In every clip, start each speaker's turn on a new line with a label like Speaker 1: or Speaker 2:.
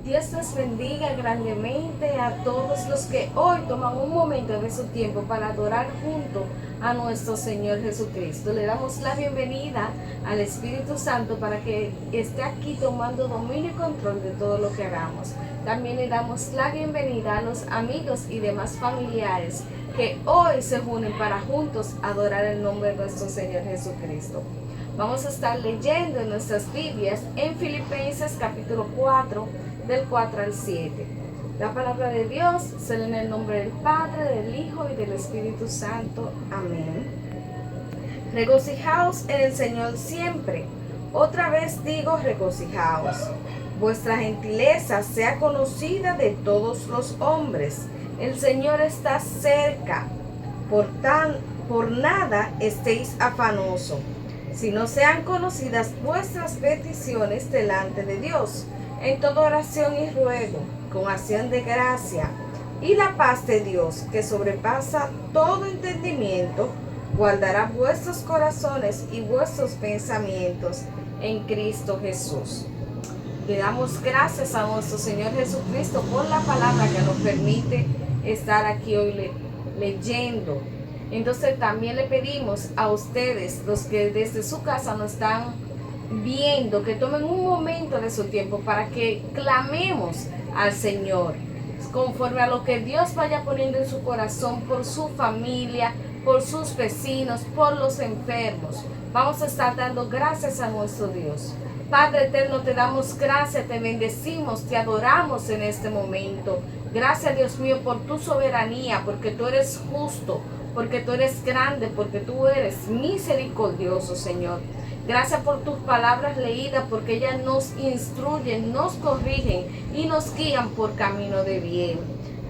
Speaker 1: Dios les bendiga grandemente a todos los que hoy toman un momento de su tiempo para adorar junto a nuestro Señor Jesucristo. Le damos la bienvenida al Espíritu Santo para que esté aquí tomando dominio y control de todo lo que hagamos. También le damos la bienvenida a los amigos y demás familiares que hoy se unen para juntos adorar el nombre de nuestro Señor Jesucristo. Vamos a estar leyendo en nuestras Biblias en Filipenses capítulo 4, del 4 al 7. La palabra de Dios se lee en el nombre del Padre, del Hijo y del Espíritu Santo. Amén. Regocijaos en el Señor siempre. Otra vez digo, regocijaos. Vuestra gentileza sea conocida de todos los hombres. El Señor está cerca. Por nada estéis afanosos, sino sean conocidas vuestras peticiones delante de Dios, en toda oración y ruego, con acción de gracia, y la paz de Dios, que sobrepasa todo entendimiento, guardará vuestros corazones y vuestros pensamientos en Cristo Jesús. Le damos gracias a nuestro Señor Jesucristo por la palabra que nos permite estar aquí hoy leyendo. Entonces también le pedimos a ustedes, los que desde su casa nos están viendo, que tomen un momento de su tiempo para que clamemos al Señor, conforme a lo que Dios vaya poniendo en su corazón por su familia, por sus vecinos, por los enfermos. Vamos a estar dando gracias a nuestro Dios. Padre eterno, te damos gracias, te bendecimos, te adoramos en este momento. Gracias, Dios mío, por tu soberanía, porque tú eres justo, porque tú eres grande, porque tú eres misericordioso, Señor. Gracias por tus palabras leídas, porque ellas nos instruyen, nos corrigen y nos guían por camino de bien.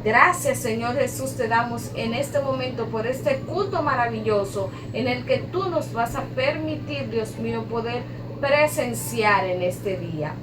Speaker 1: Gracias, Señor Jesús, te damos en este momento por este culto maravilloso en el que tú nos vas a permitir, Dios mío, poder presenciar en este día.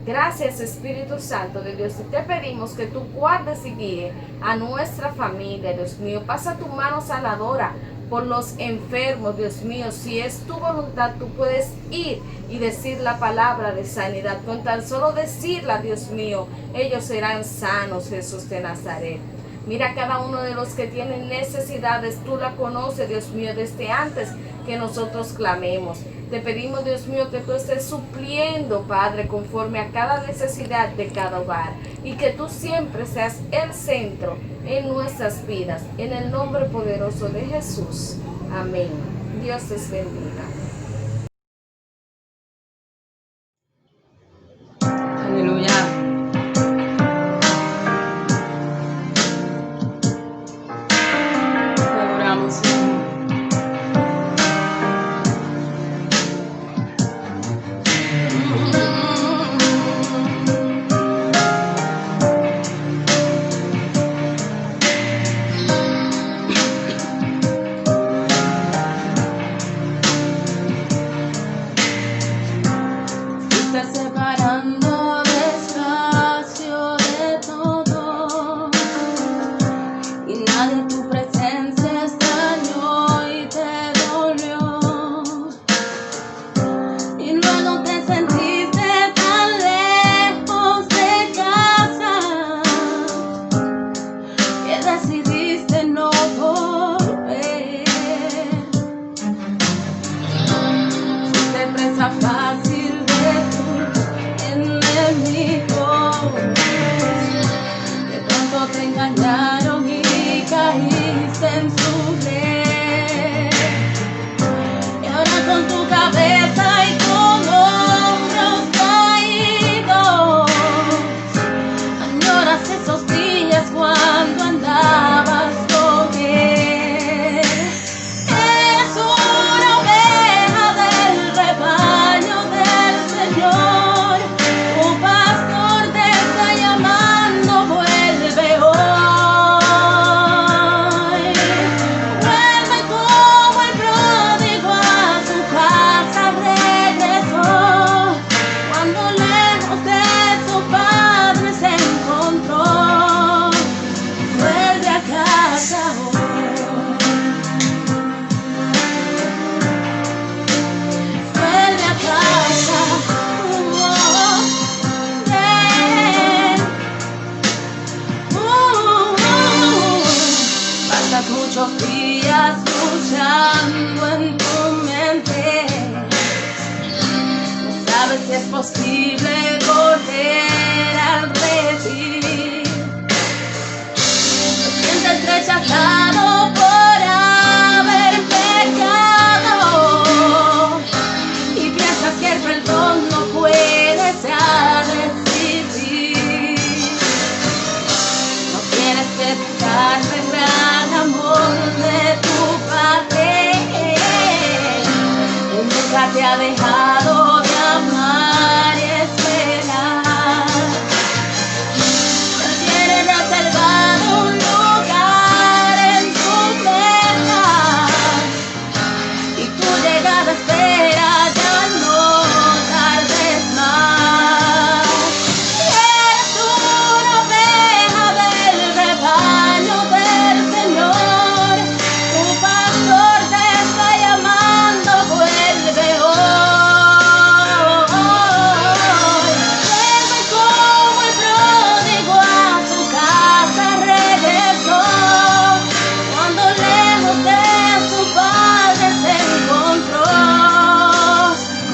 Speaker 1: Gracias, Espíritu Santo de Dios, y te pedimos que tú guardes y guíes a nuestra familia, Dios mío. Pasa tu mano sanadora por los enfermos, Dios mío. Si es tu voluntad, tú puedes ir y decir la palabra de sanidad. Con tan solo decirla, Dios mío, ellos serán sanos, Jesús de Nazaret. Mira cada uno de los que tienen necesidades, tú la conoces, Dios mío, desde antes que nosotros clamemos. Te pedimos, Dios mío, que tú estés supliendo, Padre, conforme a cada necesidad de cada hogar. Y que tú siempre seas el centro en nuestras vidas. En el nombre poderoso de Jesús. Amén. Dios les bendiga.
Speaker 2: Aleluya. Te adoramos, Señor. imposible correr al redil. Te sientes rechazado por haber pecado y piensas que el perdón no puedes recibir. No tienes que dejar el gran amor de tu Padre. Él nunca te ha dejado de amar y esperar. Él tiene reservado un lugar en tu mesa y tu llegada espera, ya no tardes más. Eres una oveja del rebaño del Señor, tu pastor te está llamando, vuelve hoy. Vuelve como el pródigo a su casa regresó, cuando lejos de su padre se encontró.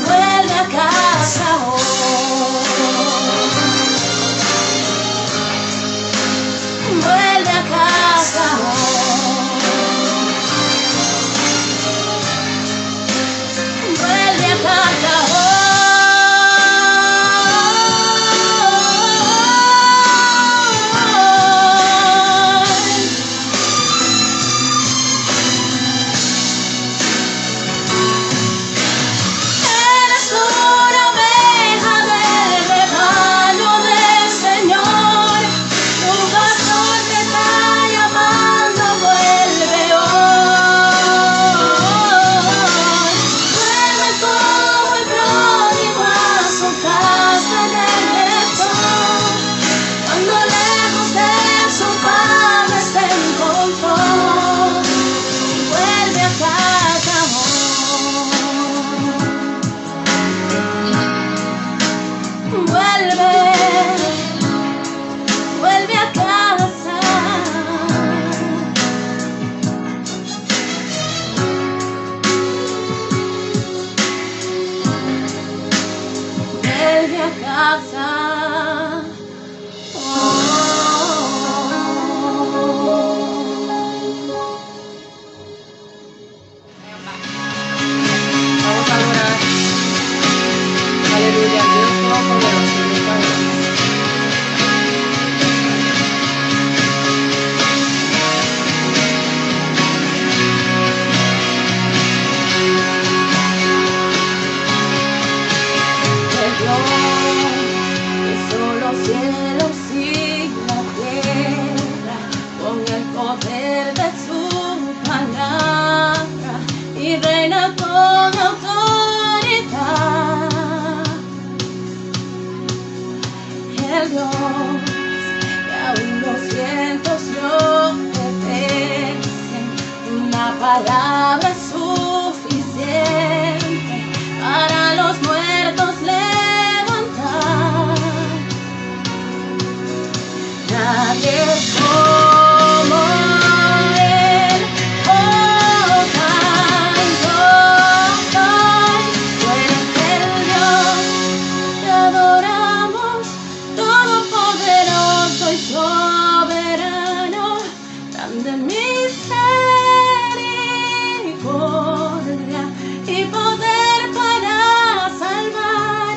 Speaker 2: Vuelve a casa hoy. Vuelve a casa hoy. Vuelve a casa hoy. Eres una oveja del rebaño del Señor, tu pastor te está llamando, vuelve hoy. Vuelve como el pródigo a su casa regresó, cuando lejos de su padre se encontró. Vuelve a casa hoy. Vuelve, vuelve a casa. Vuelve a casa. Vamos a orar. Aleluya, Dios Todopoderoso, Dios Padre. El Dios hizo los cielos y la tierra con el poder de su palabra y reina con autoridad. El Dios que aún los vientos lo obedecen, una palabra es suficiente para los muertos levantar. Nadie es como Él, oh Santo soy, tú eres el Dios que adoramos, todopoderoso y soberano, grande misericordia y poder para salvar.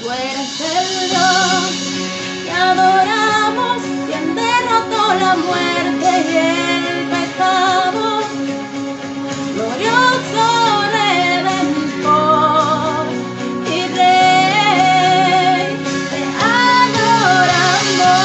Speaker 2: Tú eres el Dios que adoramos, quien derrotó la muerte y el pecado, glorioso Redentor y Rey, te adoramos.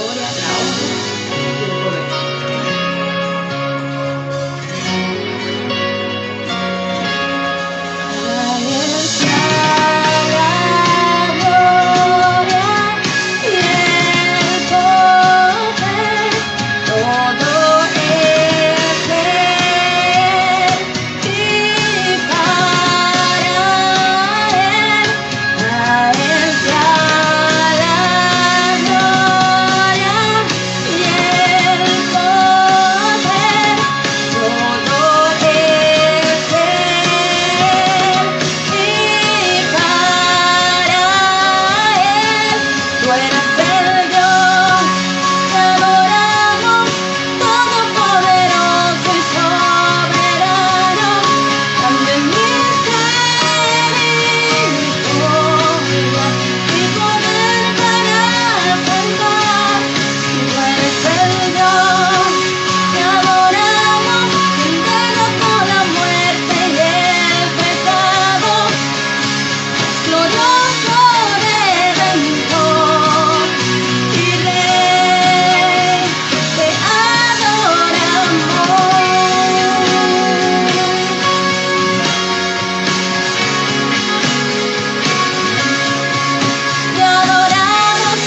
Speaker 2: gloria, la honra y el poder. A Él sea la gloria y el poder, todo es de Él y para Él. A Él sea la gloria y el poder, todo es de Él y para Él. Tú eres el Dios que adoramos, todopoderoso y soberano, grande en misericordia y poder para salvar. Tú eres el Dios que adoramos, quien derrotó la muerte y el pecado, glorioso Redentor y Rey, te adoramos. Te adoramos,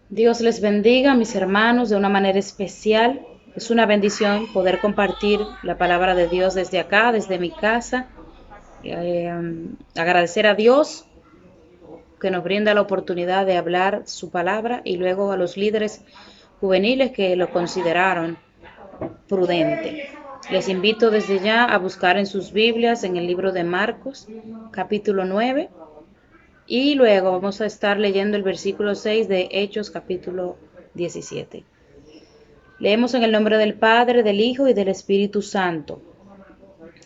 Speaker 2: Dios les bendiga, mis hermanos, de una manera especial. Es una bendición poder compartir la palabra de Dios desde acá, desde mi casa. Agradecer a Dios que nos brinda la oportunidad de hablar su palabra y luego a los líderes juveniles que lo consideraron prudente. Les invito desde ya a buscar en sus Biblias en el libro de Marcos, capítulo 9, y luego vamos a estar leyendo el versículo 6 de Hechos, capítulo 17. Leemos en el nombre del Padre, del Hijo y del Espíritu Santo.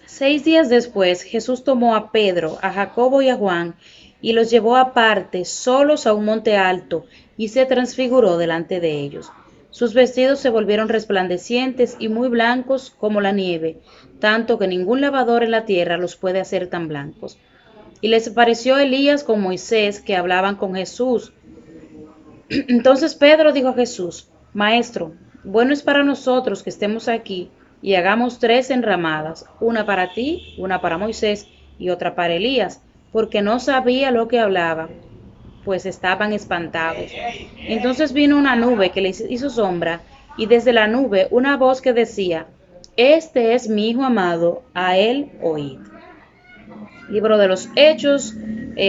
Speaker 2: 6 días después, Jesús tomó a Pedro, a Jacobo y a Juan y los llevó aparte, solos a un monte alto, y se transfiguró delante de ellos. Sus vestidos se volvieron resplandecientes y muy blancos como la nieve, tanto que ningún lavador en la tierra los puede hacer tan blancos. Y les apareció Elías con Moisés, que hablaban con Jesús. Entonces Pedro dijo a Jesús: Maestro, bueno es para nosotros que estemos aquí y hagamos 3 enramadas, una para ti, una para Moisés y otra para Elías, porque no sabía lo que hablaba, pues estaban espantados. Entonces vino una nube que les hizo sombra, y desde la nube una voz que decía: Este es mi Hijo amado, a él oíd. Libro de los Hechos,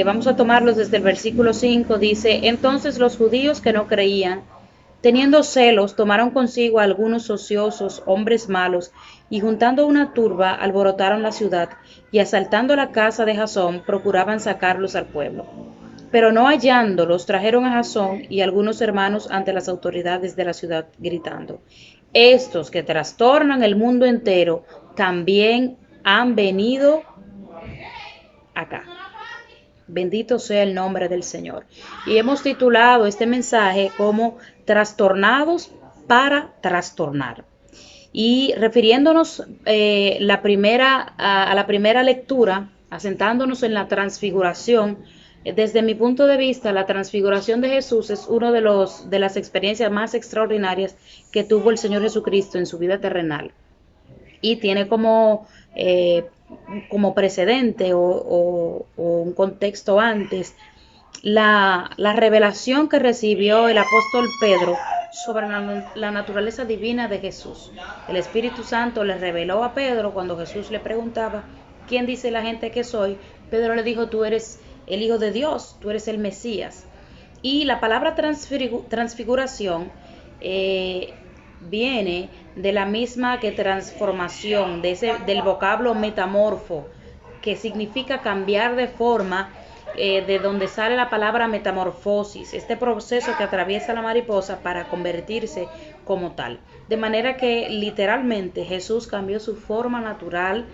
Speaker 2: vamos a tomarlos desde el versículo 5, dice: Entonces los judíos que no creían, teniendo celos, tomaron consigo a algunos ociosos, hombres malos, y juntando una turba, alborotaron la ciudad, y asaltando la casa de Jasón, procuraban sacarlos al pueblo. Pero no hallándolos, trajeron a Jasón y algunos hermanos ante las autoridades de la ciudad, gritando: Estos que trastornan el mundo entero, también han venido acá. Bendito sea el nombre del Señor. Y hemos titulado este mensaje como Trastornados para trastornar. Y refiriéndonos a la primera lectura, asentándonos en la transfiguración, desde mi punto de vista, la transfiguración de Jesús es una de las experiencias más extraordinarias que tuvo el Señor Jesucristo en su vida terrenal. Y tiene como precedente o un contexto antes la revelación que recibió el apóstol Pedro sobre la naturaleza divina de Jesús. El Espíritu Santo le reveló a Pedro cuando Jesús le preguntaba: ¿quién dice la gente que soy? Pedro le dijo: tú eres el Hijo de Dios, tú eres el Mesías. Y la palabra transfiguración viene de la misma que transformación, del vocablo metamorfo, que significa cambiar de forma, de donde sale la palabra metamorfosis, este proceso que atraviesa la mariposa para convertirse como tal. De manera que literalmente Jesús cambió su forma natural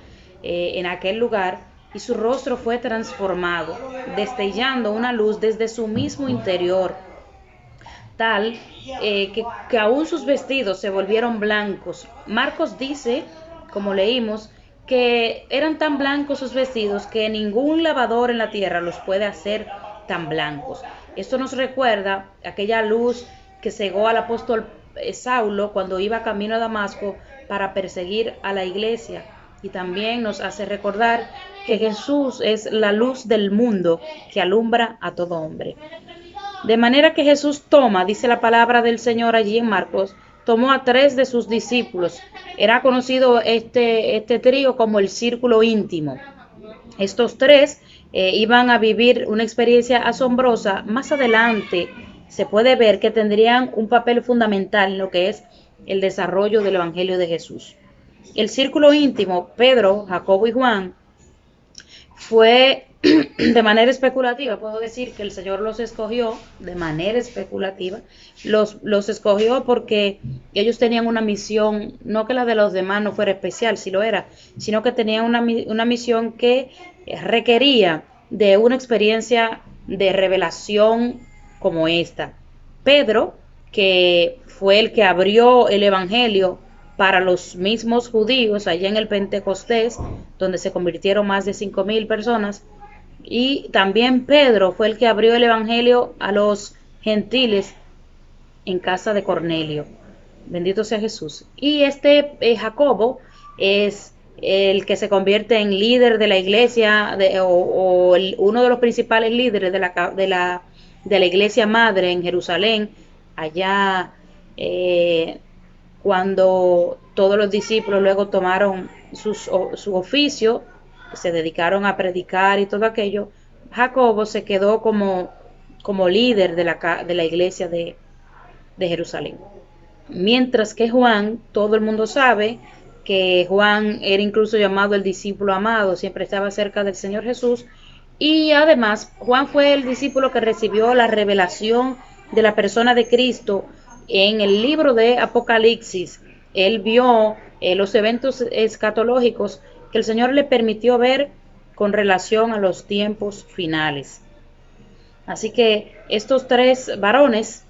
Speaker 2: en aquel lugar y su rostro fue transformado, destellando una luz desde su mismo interior, tal que aún sus vestidos se volvieron blancos. Marcos dice, como leímos, que eran tan blancos sus vestidos que ningún lavador en la tierra los puede hacer tan blancos. Esto nos recuerda aquella luz que cegó al apóstol Saulo cuando iba camino a Damasco para perseguir a la iglesia. Y también nos hace recordar que Jesús es la luz del mundo que alumbra a todo hombre. De manera que Jesús toma, dice la palabra del Señor allí en Marcos, tomó a 3 de sus discípulos. Era conocido este trío como el círculo íntimo. Estos 3 iban a vivir una experiencia asombrosa. Más adelante se puede ver que tendrían un papel fundamental en lo que es el desarrollo del Evangelio de Jesús. El círculo íntimo, Pedro, Jacobo y Juan, fue de manera especulativa. Puedo decir que el Señor los escogió de manera especulativa. Los escogió porque ellos tenían una misión, no que la de los demás no fuera especial, si lo era, sino que tenían una misión que requería de una experiencia de revelación como esta. Pedro, que fue el que abrió el Evangelio para los mismos judíos allá en el Pentecostés, donde se convirtieron más de 5,000 personas, y también Pedro fue el que abrió el Evangelio a los gentiles en casa de Cornelio. Bendito sea Jesús. Y Jacobo es el que se convierte en líder de la iglesia uno de los principales líderes de la iglesia madre en Jerusalén, allá cuando todos los discípulos luego tomaron su oficio, se dedicaron a predicar y todo aquello. Jacobo se quedó como líder de la iglesia de Jerusalén. Mientras que Juan, todo el mundo sabe que Juan era incluso llamado el discípulo amado, siempre estaba cerca del Señor Jesús, y además Juan fue el discípulo que recibió la revelación de la persona de Cristo en el libro de Apocalipsis. Él vio los eventos escatológicos que el Señor le permitió ver con relación a los tiempos finales. Así que estos 3 varones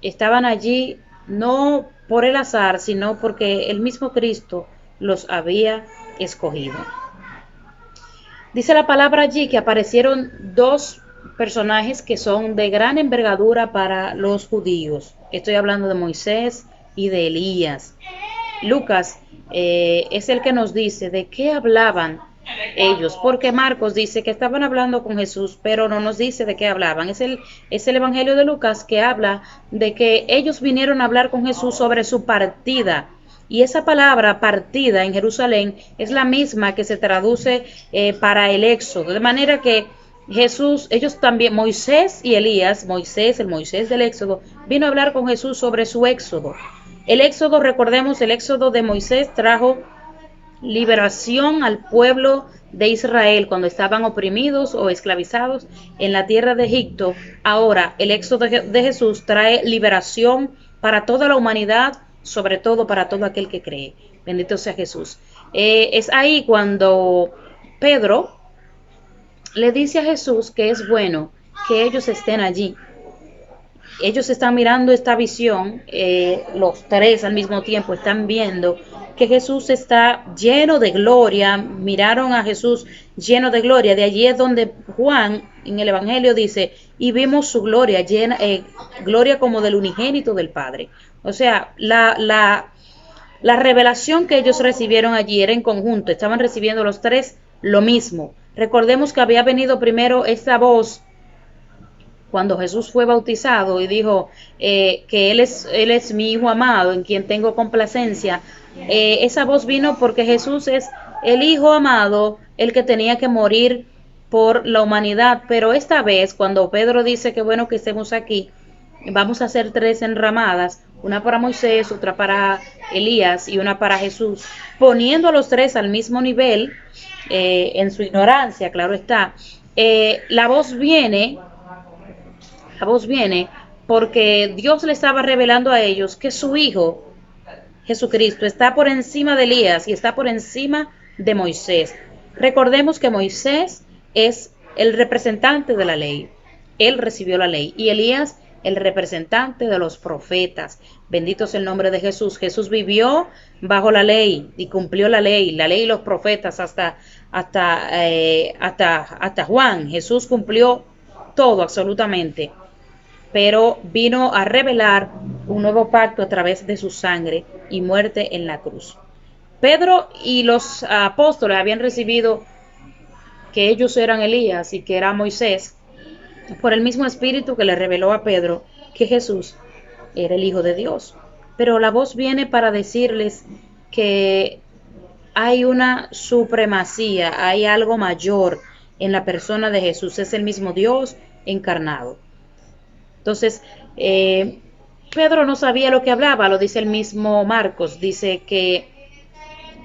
Speaker 2: estaban allí no por el azar, sino porque el mismo Cristo los había escogido. Dice la palabra allí que aparecieron 2 personajes que son de gran envergadura para los judíos. Estoy hablando de Moisés y de Elías. Lucas es el que nos dice de qué hablaban ellos, porque Marcos dice que estaban hablando con Jesús, pero no nos dice de qué hablaban. Es el Evangelio de Lucas que habla de que ellos vinieron a hablar con Jesús sobre su partida. Y esa palabra partida en Jerusalén es la misma que se traduce para el éxodo. De manera que ellos también, Moisés y Elías, el Moisés del éxodo, vino a hablar con Jesús sobre su éxodo. El éxodo, recordemos, el éxodo de Moisés trajo liberación al pueblo de Israel cuando estaban oprimidos o esclavizados en la tierra de Egipto. Ahora, el éxodo de Jesús trae liberación para toda la humanidad, sobre todo para todo aquel que cree. Bendito sea Jesús. Es ahí cuando Pedro le dice a Jesús que es bueno que ellos estén allí. Ellos están mirando esta visión, los 3 al mismo tiempo están viendo que Jesús está lleno de gloria, miraron a Jesús lleno de gloria. De allí es donde Juan en el Evangelio dice, y vimos su gloria, gloria como del unigénito del Padre. O sea, la revelación que ellos recibieron allí era en conjunto, estaban recibiendo los 3 lo mismo. Recordemos que había venido primero esta voz cuando Jesús fue bautizado y dijo que él es mi Hijo amado, en quien tengo complacencia. Esa voz vino porque Jesús es el Hijo amado, el que tenía que morir por la humanidad. Pero esta vez, cuando Pedro dice que bueno que estemos aquí, vamos a hacer 3 enramadas, una para Moisés, otra para Elías y una para Jesús, poniendo a los 3 al mismo nivel, en su ignorancia, claro está. La voz viene porque Dios le estaba revelando a ellos que su Hijo, Jesucristo, está por encima de Elías y está por encima de Moisés. Recordemos que Moisés es el representante de la ley. Él recibió la ley y Elías el representante de los profetas. Bendito sea el nombre de Jesús. Jesús vivió bajo la ley y cumplió la ley y los profetas hasta Juan. Jesús cumplió todo absolutamente, pero vino a revelar un nuevo pacto a través de su sangre y muerte en la cruz. Pedro y los apóstoles habían recibido que ellos eran Elías y que era Moisés por el mismo Espíritu que le reveló a Pedro que Jesús era el Hijo de Dios. Pero la voz viene para decirles que hay una supremacía, hay algo mayor en la persona de Jesús, es el mismo Dios encarnado. Entonces, Pedro no sabía lo que hablaba, lo dice el mismo Marcos, dice que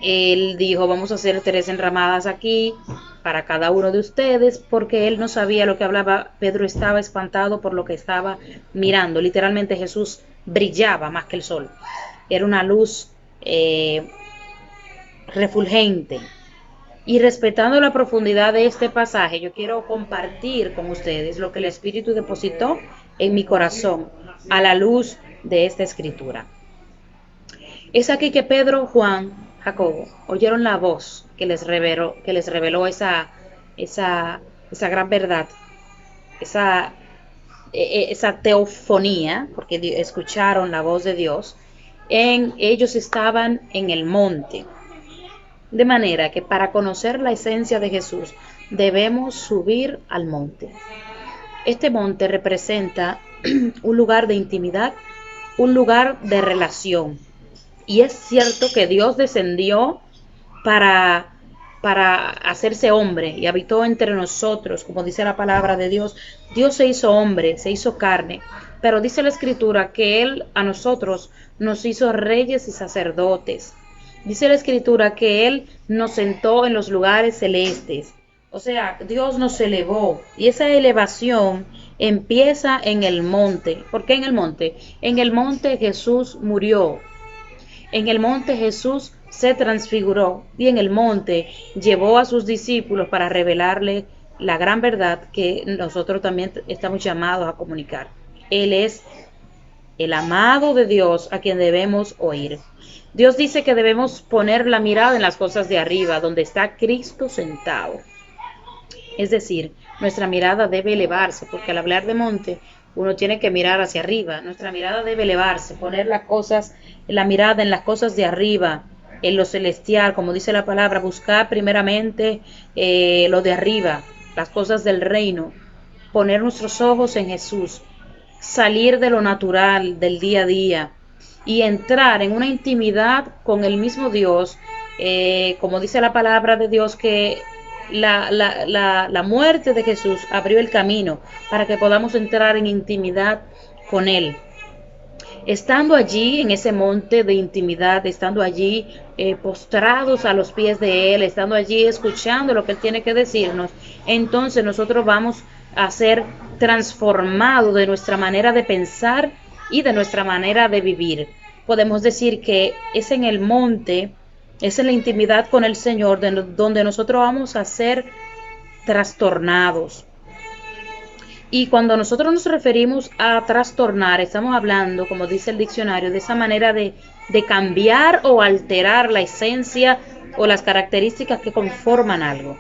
Speaker 2: él dijo, vamos a hacer 3 enramadas aquí para cada uno de ustedes, porque él no sabía lo que hablaba. Pedro estaba espantado por lo que estaba mirando. Literalmente Jesús brillaba más que el sol. Era una luz refulgente. Y respetando la profundidad de este pasaje, yo quiero compartir con ustedes lo que el Espíritu depositó en mi corazón a la luz de esta escritura. Es aquí que Pedro, Juan, Jacobo oyeron la voz que les reveló esa gran verdad, esa teofonía, porque escucharon la voz de Dios. Ellos estaban en el monte. De manera que para conocer la esencia de Jesús debemos subir al monte. Este monte representa un lugar de intimidad, un lugar de relación. Y es cierto que Dios descendió para hacerse hombre y habitó entre nosotros, como dice la palabra de Dios. Dios se hizo hombre, se hizo carne, pero dice la Escritura que Él a nosotros nos hizo reyes y sacerdotes. Dice la Escritura que Él nos sentó en los lugares celestes. O sea, Dios nos elevó y esa elevación empieza en el monte. ¿Por qué en el monte? En el monte Jesús murió. En el monte Jesús se transfiguró y en el monte llevó a sus discípulos para revelarle la gran verdad que nosotros también estamos llamados a comunicar. Él es el amado de Dios a quien debemos oír. Dios dice que debemos poner la mirada en las cosas de arriba, donde está Cristo sentado. Es decir, nuestra mirada debe elevarse, porque al hablar de monte, uno tiene que mirar hacia arriba. Nuestra mirada debe elevarse, poner la mirada en las cosas de arriba, en lo celestial, como dice la palabra, buscar primeramente lo de arriba, las cosas del reino, poner nuestros ojos en Jesús, salir de lo natural, del día a día, y entrar en una intimidad con el mismo Dios, como dice la palabra de Dios, que la muerte de Jesús abrió el camino para que podamos entrar en intimidad con Él. Estando allí en ese monte de intimidad, estando allí postrados a los pies de Él, estando allí escuchando lo que Él tiene que decirnos, entonces nosotros vamos a ser transformados de nuestra manera de pensar y de nuestra manera de vivir. Podemos decir que es en el monte, es en la intimidad con el Señor donde nosotros vamos a ser trastornados. Y cuando nosotros nos referimos a trastornar, estamos hablando, como dice el diccionario, de esa manera de cambiar o alterar la esencia o las características que conforman algo.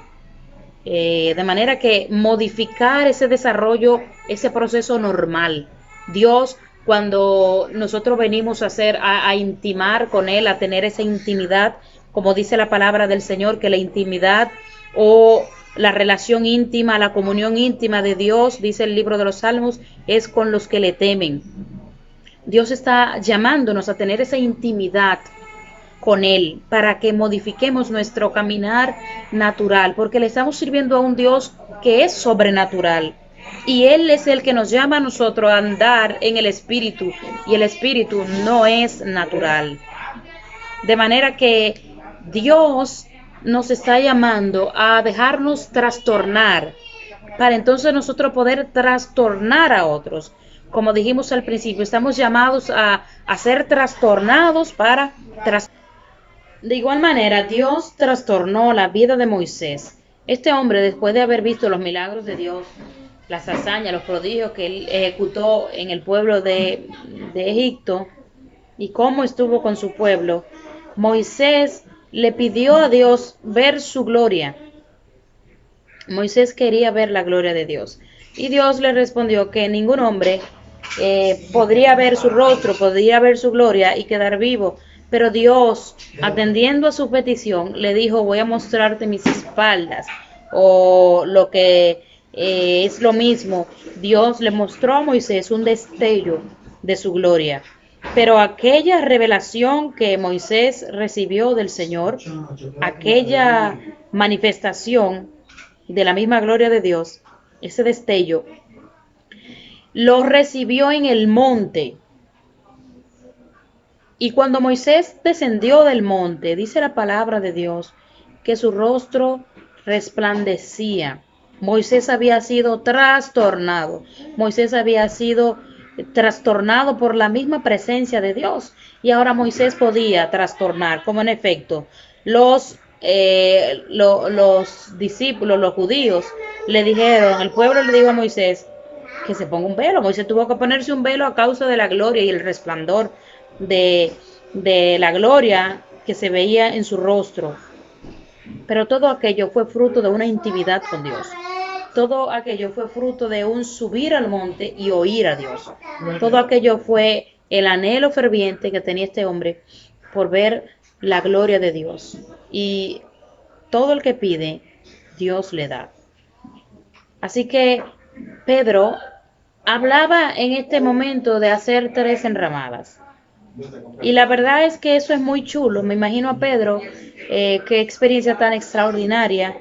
Speaker 2: De manera que modificar ese desarrollo, ese proceso normal. Dios, cuando nosotros venimos a intimar con Él, a tener esa intimidad, como dice la palabra del Señor, que la intimidad o la relación íntima, la comunión íntima de Dios, dice el libro de los Salmos, es con los que le temen. Dios está llamándonos a tener esa intimidad con Él para que modifiquemos nuestro caminar natural, porque le estamos sirviendo a un Dios que es sobrenatural. Y Él es el que nos llama a nosotros a andar en el Espíritu, y el Espíritu no es natural. De manera que Dios nos está llamando a dejarnos trastornar, para entonces nosotros poder trastornar a otros. como dijimos al principio, estamos llamados a ser trastornados para De igual manera, Dios trastornó la vida de Moisés. Este hombre, después de haber visto los milagros de Dios, las hazañas, los prodigios que él ejecutó en el pueblo de Egipto y cómo estuvo con su pueblo, Moisés le pidió a Dios ver su gloria. Moisés quería ver la gloria de Dios. Y Dios le respondió que ningún hombre podría ver su rostro, podría ver su gloria y quedar vivo. Pero Dios, atendiendo a su petición, le dijo, voy a mostrarte mis espaldas. O lo que es lo mismo, Dios le mostró a Moisés un destello de su gloria. Pero aquella revelación que Moisés recibió del Señor, aquella manifestación de la misma gloria de Dios, ese destello, lo recibió en el monte. Y cuando Moisés descendió del monte, dice la palabra de Dios, que su rostro resplandecía. Moisés había sido trastornado. Moisés había sido trastornado por la misma presencia de Dios. Y ahora Moisés podía trastornar, como en efecto los discípulos, los judíos, le dijeron, el pueblo le dijo a Moisés que se ponga un velo. Moisés tuvo que ponerse un velo a causa de la gloria y el resplandor de la gloria que se veía en su rostro. Pero todo aquello fue fruto de una intimidad con Dios. Todo aquello fue fruto de un subir al monte y oír a Dios. Todo aquello fue el anhelo ferviente que tenía este hombre por ver la gloria de Dios. Y todo el que pide, Dios le da. Así que Pedro hablaba en este momento de hacer 3 enramadas. Y la verdad es que eso es muy chulo. Me imagino a Pedro, qué experiencia tan extraordinaria,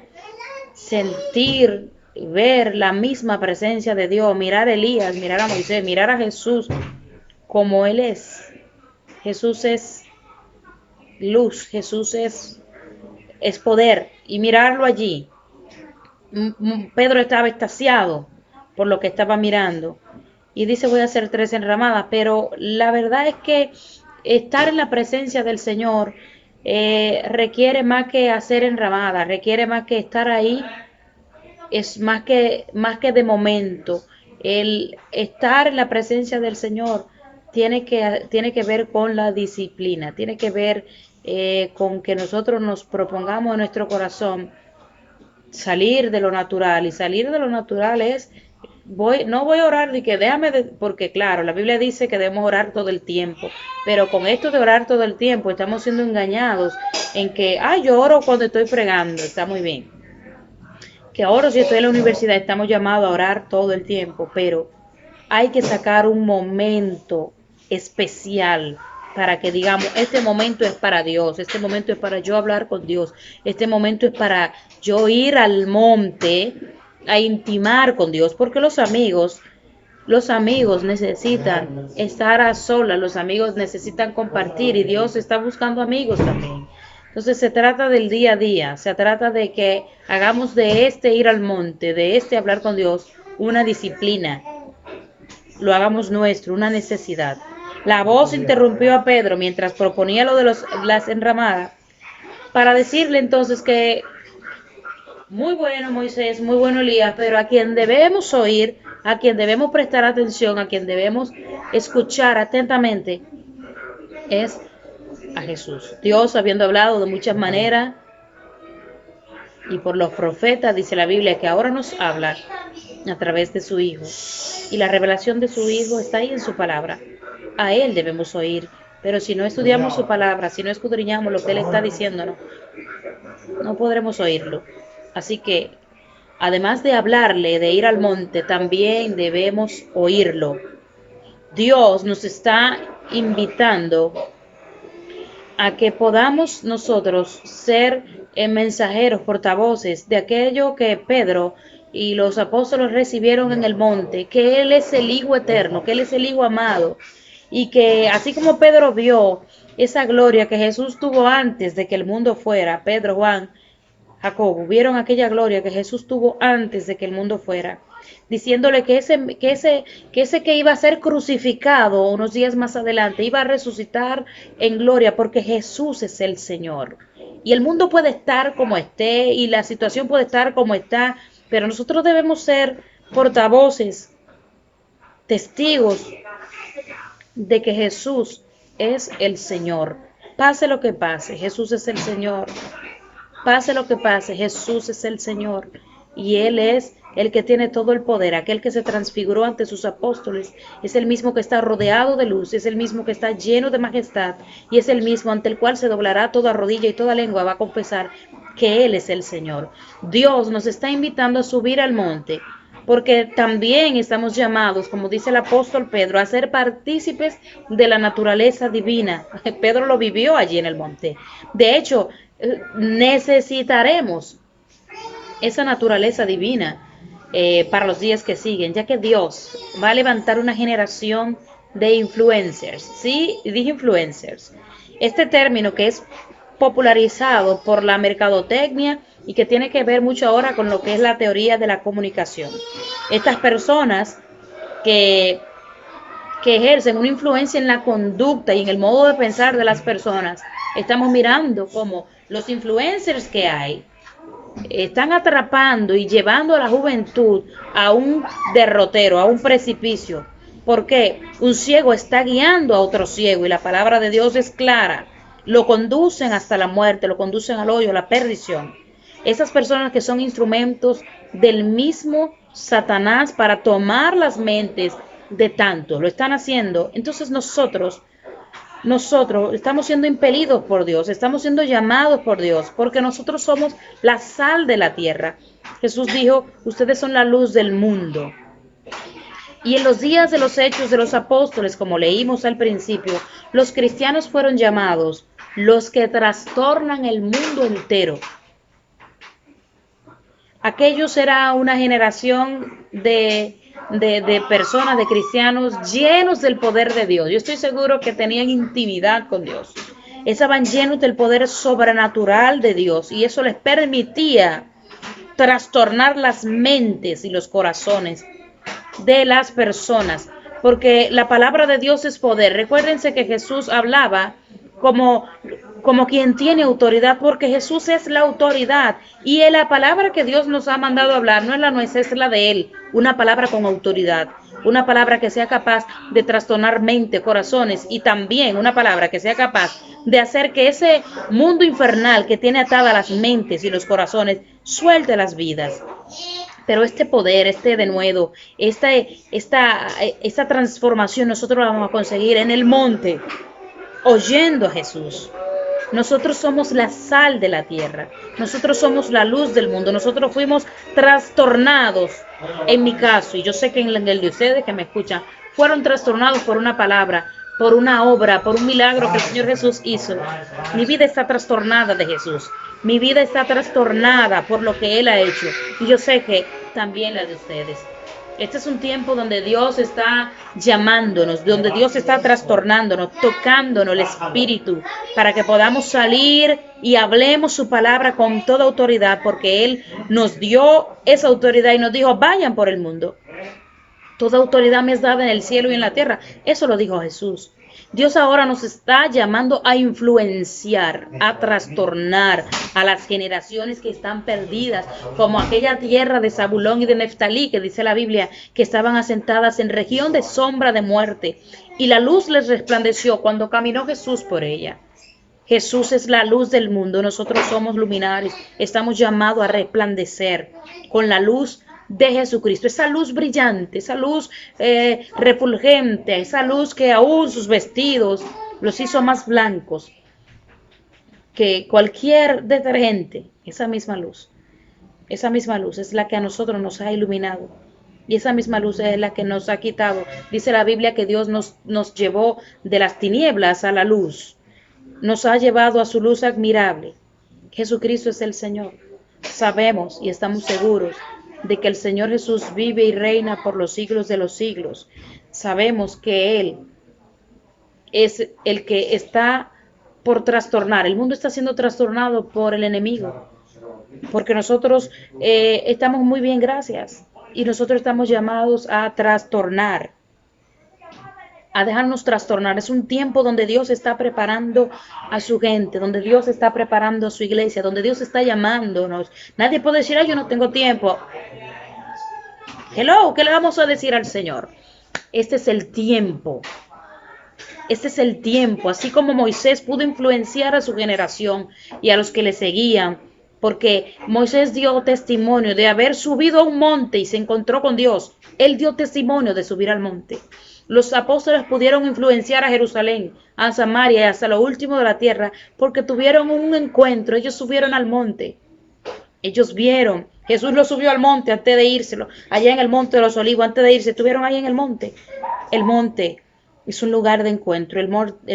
Speaker 2: sentir, ver la misma presencia de Dios, mirar a Elías, mirar a Moisés, mirar a Jesús como Él es. Jesús es luz, Jesús es poder, y mirarlo allí. Pedro estaba extasiado por lo que estaba mirando y dice, voy a hacer 3 enramadas, pero la verdad es que estar en la presencia del Señor requiere más que hacer enramadas, requiere más que estar ahí, es más que de momento. El estar en la presencia del Señor tiene que ver con la disciplina, tiene que ver con que nosotros nos propongamos en nuestro corazón salir de lo natural, y salir de lo natural es, no voy a orar de que porque claro, la Biblia dice que debemos orar todo el tiempo, pero con esto de orar todo el tiempo estamos siendo engañados en que, yo oro cuando estoy fregando, está muy bien, que oro si estoy en la universidad, estamos llamados a orar todo el tiempo, pero hay que sacar un momento especial para que digamos, este momento es para Dios, este momento es para yo hablar con Dios, este momento es para yo ir al monte a intimar con Dios, porque los amigos necesitan estar a solas, los amigos necesitan compartir y Dios está buscando amigos también. Entonces se trata del día a día, se trata de que hagamos de este ir al monte, de este hablar con Dios, una disciplina, lo hagamos nuestro, una necesidad. La voz interrumpió a Pedro mientras proponía lo de las enramadas para decirle entonces que muy bueno Moisés, muy bueno Elías, pero a quien debemos oír, a quien debemos prestar atención, a quien debemos escuchar atentamente es a Jesús. Dios, habiendo hablado de muchas maneras y por los profetas, dice la Biblia que ahora nos habla a través de su Hijo. Y la revelación de su Hijo está ahí en su palabra. A Él debemos oír, pero si no estudiamos su palabra, si no escudriñamos lo que Él está diciéndonos, no podremos oírlo. Así que, además de hablarle, de ir al monte, también debemos oírlo. Dios nos está invitando a que podamos nosotros ser mensajeros, portavoces de aquello que Pedro y los apóstoles recibieron en el monte, que Él es el Hijo eterno, que Él es el Hijo amado, y que así como Pedro vio esa gloria que Jesús tuvo antes de que el mundo fuera, Pedro, Juan, Jacobo, vieron aquella gloria que Jesús tuvo antes de que el mundo fuera, diciéndole que ese que iba a ser crucificado unos días más adelante iba a resucitar en gloria, porque Jesús es el Señor. Y el mundo puede estar como esté y la situación puede estar como está, pero nosotros debemos ser portavoces, testigos de que Jesús es el Señor. Pase lo que pase, Jesús es el Señor. Pase lo que pase, Jesús es el Señor. Y Él es el que tiene todo el poder. Aquel que se transfiguró ante sus apóstoles es el mismo que está rodeado de luz, es el mismo que está lleno de majestad y es el mismo ante el cual se doblará toda rodilla y toda lengua va a confesar que Él es el Señor. Dios nos está invitando a subir al monte, porque también estamos llamados, como dice el apóstol Pedro, a ser partícipes de la naturaleza divina. Pedro lo vivió allí en el monte. De hecho, necesitaremos esa naturaleza divina para los días que siguen, ya que Dios va a levantar una generación de influencers. Sí, dije influencers. Este término que es popularizado por la mercadotecnia y que tiene que ver mucho ahora con lo que es la teoría de la comunicación. Estas personas que ejercen una influencia en la conducta y en el modo de pensar de las personas. Estamos mirando cómo los influencers que hay están atrapando y llevando a la juventud a un derrotero, a un precipicio. Porque un ciego está guiando a otro ciego y la palabra de Dios es clara. Lo conducen hasta la muerte, lo conducen al hoyo, a la perdición. Esas personas que son instrumentos del mismo Satanás para tomar las mentes de tanto, lo están haciendo. Entonces nosotros estamos siendo impelidos por Dios, estamos siendo llamados por Dios, porque nosotros somos la sal de la tierra. Jesús dijo, ustedes son la luz del mundo. Y en los días de los hechos de los apóstoles, como leímos al principio, los cristianos fueron llamados los que trastornan el mundo entero. Aquellos era una generación de personas, de cristianos llenos del poder de Dios. Yo estoy seguro que tenían intimidad con Dios. Estaban llenos del poder sobrenatural de Dios y eso les permitía trastornar las mentes y los corazones de las personas, porque la palabra de Dios es poder. Recuérdense que Jesús hablaba como quien tiene autoridad, porque Jesús es la autoridad y la palabra que Dios nos ha mandado a hablar no es la nuestra, es la de Él, una palabra con autoridad, una palabra que sea capaz de trastornar mente, corazones y también una palabra que sea capaz de hacer que ese mundo infernal que tiene atadas las mentes y los corazones suelte las vidas. Pero este poder, este denuedo, esta transformación nosotros la vamos a conseguir en el monte, oyendo a Jesús. Nosotros somos la sal de la tierra, nosotros somos la luz del mundo, nosotros fuimos trastornados, en mi caso, y yo sé que en el de ustedes que me escuchan, fueron trastornados por una palabra, por una obra, por un milagro que el Señor Jesús hizo. Mi vida está trastornada de Jesús, mi vida está trastornada por lo que Él ha hecho, y yo sé que también la de ustedes. Este es un tiempo donde Dios está llamándonos, donde Dios está trastornándonos, tocándonos el espíritu, para que podamos salir y hablemos su palabra con toda autoridad, porque Él nos dio esa autoridad y nos dijo, vayan por el mundo. Toda autoridad me es dada en el cielo y en la tierra. Eso lo dijo Jesús. Dios ahora nos está llamando a influenciar, a trastornar a las generaciones que están perdidas, como aquella tierra de Zabulón y de Neftalí, que dice la Biblia, que estaban asentadas en región de sombra de muerte, y la luz les resplandeció cuando caminó Jesús por ella. Jesús es la luz del mundo, nosotros somos luminares, estamos llamados a resplandecer con la luz de Jesucristo, esa luz brillante, esa luz refulgente, esa luz que aún sus vestidos los hizo más blancos que cualquier detergente. Esa misma luz es la que a nosotros nos ha iluminado y esa misma luz es la que nos ha quitado. Dice la Biblia que Dios nos llevó de las tinieblas a la luz, nos ha llevado a su luz admirable. Jesucristo es el Señor. Sabemos y estamos seguros de que el Señor Jesús vive y reina por los siglos de los siglos. Sabemos que Él es el que está por trastornar. El mundo está siendo trastornado por el enemigo, porque nosotros estamos muy bien, gracias. Y nosotros estamos llamados a trastornar, a dejarnos trastornar. Es un tiempo donde Dios está preparando a su gente, donde Dios está preparando a su iglesia, donde Dios está llamándonos. Nadie puede decir, ay, yo no tengo tiempo. Hello, ¿qué le vamos a decir al Señor? Este es el tiempo. Este es el tiempo. Así como Moisés pudo influenciar a su generación y a los que le seguían, porque Moisés dio testimonio de haber subido a un monte y se encontró con Dios. Él dio testimonio de subir al monte. Los apóstoles pudieron influenciar a Jerusalén, a Samaria y hasta lo último de la tierra, porque tuvieron un encuentro. Ellos subieron al monte. Ellos vieron. Jesús lo subió al monte antes de írselo. Allá en el monte de los olivos, antes de irse, estuvieron ahí en el monte. El monte es un lugar de encuentro. El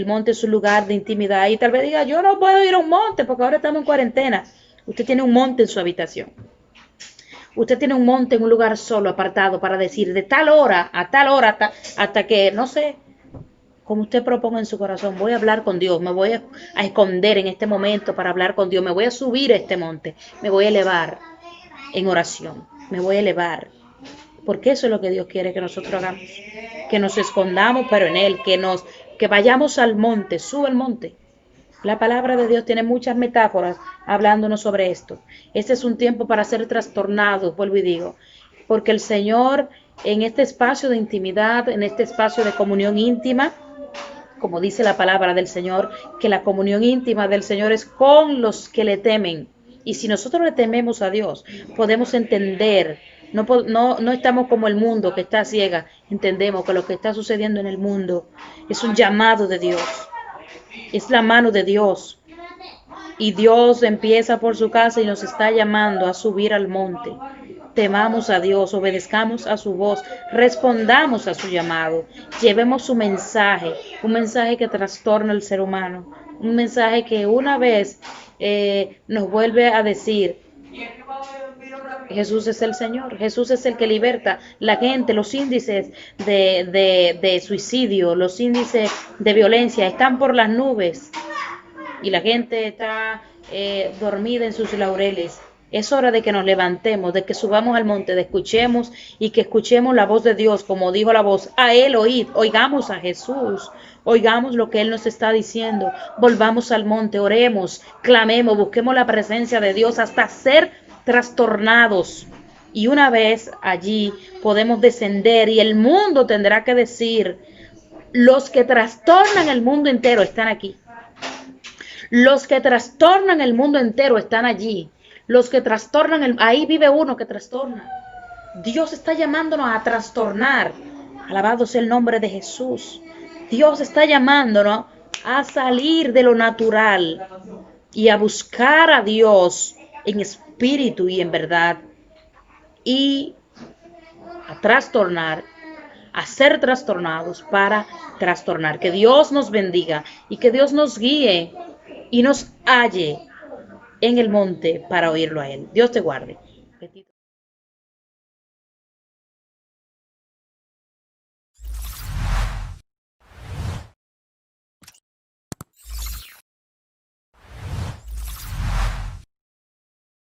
Speaker 2: monte es un lugar de intimidad. Y tal vez diga, yo no puedo ir a un monte porque ahora estamos en cuarentena. Usted tiene un monte en su habitación. Usted tiene un monte en un lugar solo, apartado, para decir de tal hora a tal hora, hasta que, no sé, como usted proponga en su corazón, voy a hablar con Dios, me voy a esconder en este momento para hablar con Dios, me voy a subir a este monte, me voy a elevar en oración, me voy a elevar. Porque eso es lo que Dios quiere que nosotros hagamos, que nos escondamos, pero en Él, que vayamos al monte, sube al monte. La palabra de Dios tiene muchas metáforas hablándonos sobre esto. Este es un tiempo para ser trastornados, vuelvo y digo, porque el Señor en este espacio de intimidad, en este espacio de comunión íntima, como dice la palabra del Señor, que la comunión íntima del Señor es con los que le temen. Y si nosotros le tememos a Dios, podemos entender, no estamos como el mundo que está ciega, entendemos que lo que está sucediendo en el mundo es un llamado de Dios. Es la mano de Dios. Y Dios empieza por su casa y nos está llamando a subir al monte. Temamos a Dios, obedezcamos a su voz, respondamos a su llamado, llevemos su mensaje, un mensaje que trastorna al ser humano, un mensaje que una vez nos vuelve a decir, Jesús es el Señor, Jesús es el que liberta la gente. Los índices de suicidio, los índices de violencia están por las nubes y la gente está dormida en sus laureles. Es hora de que nos levantemos, de que subamos al monte, de escuchemos y que escuchemos la voz de Dios, como dijo la voz, a Él oíd, oigamos a Jesús, oigamos lo que Él nos está diciendo, volvamos al monte, oremos, clamemos, busquemos la presencia de Dios hasta ser trastornados. Y una vez allí podemos descender y el mundo tendrá que decir, los que trastornan el mundo entero están aquí. Los que trastornan el mundo entero están allí. Los que trastornan, ahí vive uno que trastorna. Dios está llamándonos a trastornar. Alabado sea el nombre de Jesús. Dios está llamándonos a salir de lo natural y a buscar a Dios en espíritu y en verdad. Y a trastornar, a ser trastornados para trastornar. Que Dios nos bendiga y que Dios nos guíe y nos halle en el monte para oírlo a Él. Dios te guarde.